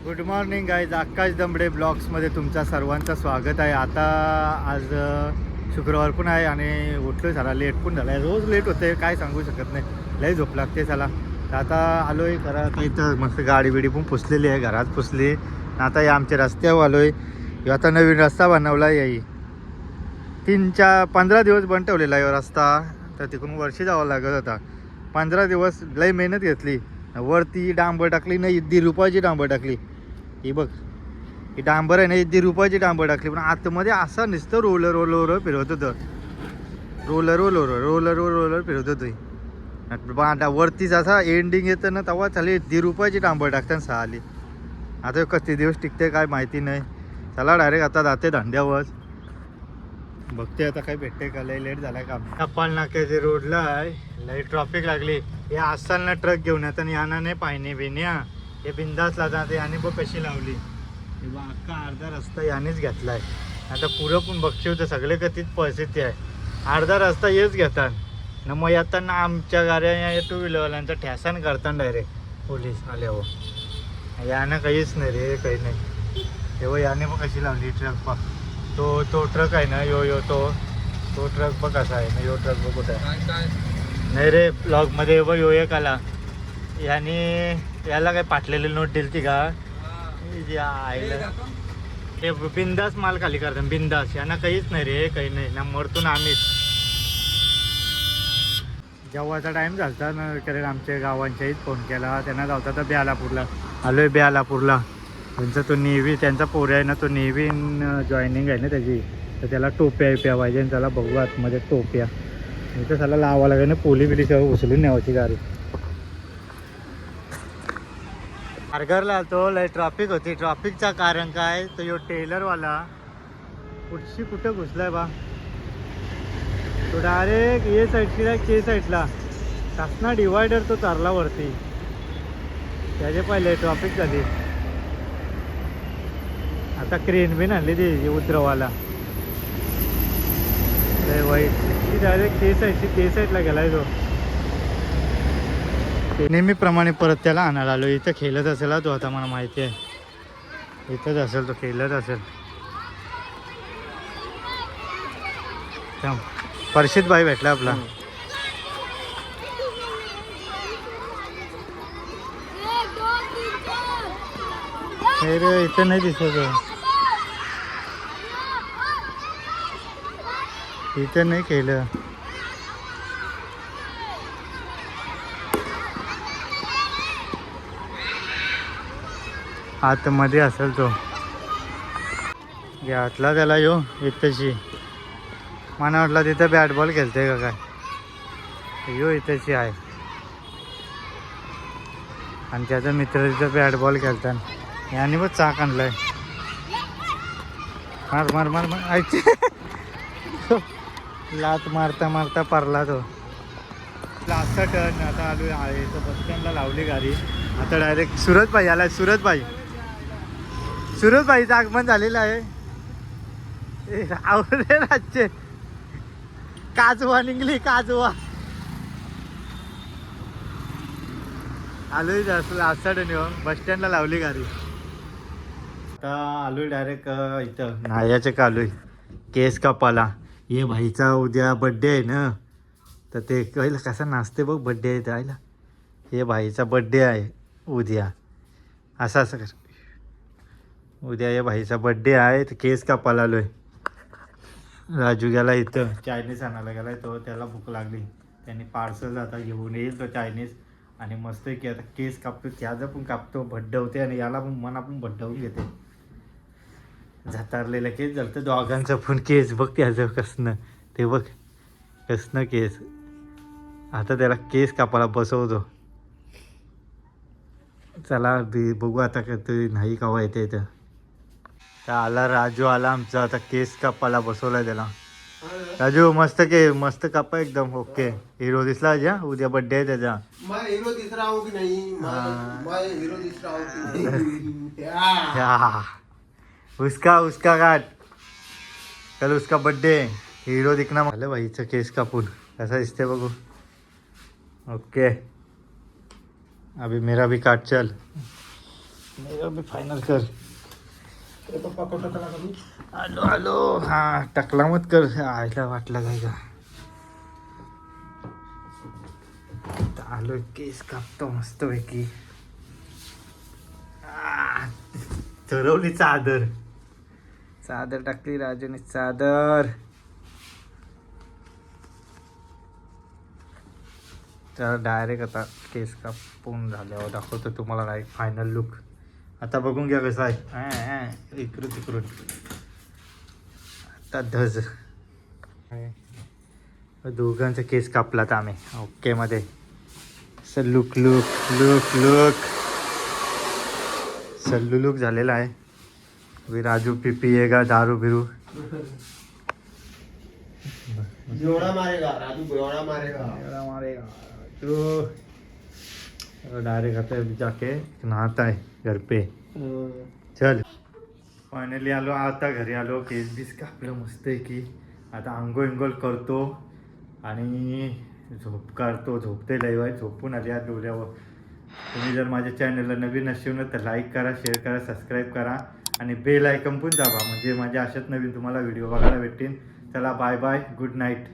Good morning guys, आकाश दमडे ब्लॉग्समध्ये तुमचं सर्वांचं स्वागत आहे. आता आज शुक्रवार पण आहे आणि उठलो झाला लेट पण झाला आहे. रोज लेट होते, काय सांगू शकत नाही, लई झोप लागते चला. तर आता आलो आहे घरात, इथं मस्त गाडी बिडी पण पुसलेली आहे, घरात पुसली. आता या आमच्या रस्त्यावर आलो आहे. आता नवीन रस्ता बनवला आहे. याही 15 दिवस बंद ठेवलेला आहे रस्ता, तर तिकडून वर्षी जावं लागत होता. 15 दिवस लई मेहनत घेतली, वरती डांबर टाकली नाही, 1.5 रुपयाची डांबर टाकली. ही बघ, ही डांबर आहे ना, 1.5 रुपयाची डांबर टाकली, पण आतमध्ये असं नुसतं रोलर रोलर फिरवत होतं. रोलर रोलर रोलर रोलर फिरवत होतं. वरतीच असा एंडिंग येतं ना, तेव्हा चालेल 1.5 रुपयाची डांबर टाकताना सहा आली. आता किती दिवस टिकते काय माहिती नाही. चला डायरेक्ट आता जाते धंद्यावर, बघते आता काय भेटते का. लई लेट झालाय काम. कपाल नाक्याचे रोडला आहे, लई ट्रॉफिक लागली. हे असताना ट्रक घेऊन येतात आणि याना नाही पाहिणे बिन्या, हे बिंदासला जाते. आणि बघ कशी लावली, तेव्हा अख्खा अर्धा रस्ता यानेच घेतलाय. आता पुरं पण बघशी होतं सगळे कधीच परिस्थिती आहे. अर्धा रस्ता हेच घेतात ना, मग येताना आमच्या गाड्या टू व्हीलरवाल्यांचा ठॅसन करतात डायरेक्ट पोलीस आल्यावर. यानं काहीच नाही रे, काही नाही. तेव्हा याने पण कशी लावली ट्रक. पा तो ट्रक आहे ना, यो तो ट्रक बघ कसा आहे ना. यो ट्रक बघ कुठं आहे. नाही रे, ब्लॉगमध्ये बघ यो एक आला. याने याला काय पाटलेली नोट दिली का आईला. ते बिंदास माल खाली करतात, बिंदास. यांना काहीच नाही रे, काही नाही ना. मरतो ना आम्हीच. जेव्हाचा टाईम झाला ना, कारण आमच्या गावांच्याहीच फोन केला त्यांना. जावता तर बेलापूरला आलोय. बेलापूरला त्यांचा तो नेव्ही, त्यांचा पोर आहे ना, तो नेव्ही जॉईनिंग आहे ना त्याची, तर त्याला टोप्या पाहिजे. त्याला बघू आतमध्ये टोप्या इथं त्याला लावा लागेल ना. पोली सगळं उचलून न्यावायची गाडी. मार्गरला तो लय ट्रॉफिक होती. ट्रॉफिकचा कारण काय, तो यो टेलरवाला कुठं घुसलाय बा. तो डायरेक्ट ए साईडला के साईडला टाकना डिवायडर तो चारला वरती. त्याचे पहिले ट्रॉफिक झाली. आता क्रेन बिन आणली ती उतरवाला. लय वाईट. ती डायरेक्ट ते साईडला गेलाय तो. नेहमीप्रमाणे परत त्याला आणायला आलो. इथं खेळत असेल तो, आता मला माहिती आहे इथंच असेल तो, खेळत असेल. परशित भाई भेटला आपला. रे इथं नाही दिसत, इथं नाही केलं. आतमध्ये असेल तो. घातला त्याला यो इथंची. मला वाटलं तिथं बॅट बॉल खेळते का काय. यो इथंची आहे आणि त्याचा मित्र तिथं बॅट बॉल खेळतात. याने बघ चाक आणलाय. मार मार मार मार ऐकते. लात मारता मारता परला तो. लास्टचा टर्न आता आलो आहे. तर बस स्टँडला लावली गाडी. आता डायरेक्ट सुरतबाई आला. सुरतबाईचं आगमन झालेलं आहे. आवडले राजचे काजवा निघली, काजवा आलोय. जास्त लास्टचा टर्न येऊन बस स्टँडला लावली गाडी. आता आलोय डायरेक्ट इथं नायाचे का आलोय केस कापाला. ये भाईचा उद्या बड्डे आहे ना, तर ते कळलं कसं नाचते बघ. बड्डे आहे त्याला. हे भाईचा बड्डे आहे उद्या. असं कर. उद्या या भाईचा बड्डे आहे, तर केस कापायला आलोय. राजू गेला इथं चायनीज आणायला गेलाय तो. त्याला भूक लागली, त्यांनी पार्सल आता घेऊन येईल तो चायनीज. आणि मस्त की आता केस कापतो, त्याचं पण कापतो, भड्डवते आणि याला पण मना पण भड्डवून घेते. झातारलेलं केस झालं तर दोघांचं पण केस बघ त्याचं कसनं. ते बघ कसनं केस. आता त्याला केस कापायला बसवतो. चला बघू आता तरी नाही कावा येते इथं. तर आला राजू आला आमचा. आता केस कापायला बसवलाय त्याला. राजू मस्त मस्त कापा एकदम ओके. हिरो दिसला जा, उद्या बड्डे आहे त्याचा. हिरो दिसरा हो की नाही. हिरो दिसरा हो की नहीं. उसका काट. कल उसका बड्डे, हिरो दिखना. मला भाईचं केस कापून कसा दिसते बघू. ओके, अभी मेरा भी काट चल. नाही फायनल कर. ते तो पकडतो त्याला कमी. आलो आलो. हा टाकला मत कर. आयला वाटलं काय का. आलो केस कापतो मस्त पैकी. चरवली चादर. चादर टाकली राजूने चादर. तर डायरेक्ट आता केस कापून झाल्यावर दाखवतो तुम्हाला डायरेक्ट फायनल लुक. आता बघून घ्या कसं आहे. इकडून तिकडून आता धज. दोघांचा केस कापलात आम्ही ओके मध्ये. Look look look look Sallu look झालेला आहे. राजू पिएगा दारू बिरू. बेवड़ा मारेगा राजू, बेवड़ा मारेगा. मारेगा तो डायरेक्ट आता जाके नहाता है घर पे. चल फायनली आलो. आता घरी आलो. केस बीस कापलं मस्त आहे की. आता आंघोळ इंगोळ करतो आणि झोप काढतो. झोपते लय झोपून आली आज डोल्यावर. तुम्ही जर माझ्या चॅनलला नवीन असेल ना तर लाईक करा, शेअर करा, सबस्क्राईब करा आणि बेल आयकॉन पण दाबा म्हणजे माझ्या अशाच नवीन तुम्हाला व्हिडिओ बघायला भेटतील. चला बाय बाय, गुड नाईट.